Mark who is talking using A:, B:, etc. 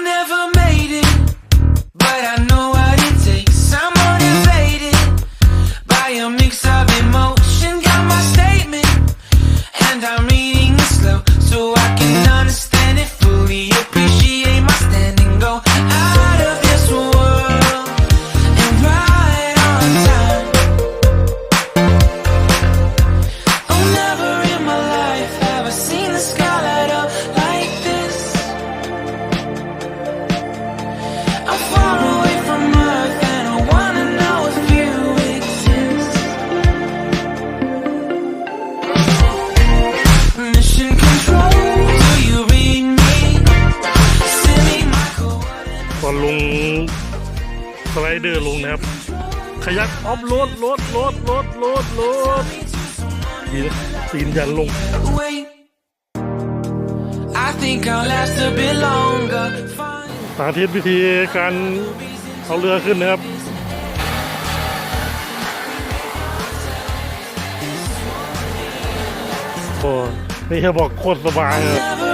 A: never made it, but I know what it takes. I'm motivated by a mix of emotion. Got my statement, and I'm reading it slow so I can understand it fully. Appreciate my standing, go out of this world and right on time. Oh, never in my life have I seen the sky light up like this. I'm far away from Earth and I wanna know if you exist. Mission control, do you read me? Silly Michael,
B: ก่อนลงสไลเดอร์ลงนะครับขยักออฟโรดโรดตีนยันลง
A: wait. I think I'll last a bit longer. Fine.
B: สาธิตวิธีการเอาเรือขึ้นนะครับโอ้นี่เขาบอกโคตรสบายเลย
A: Never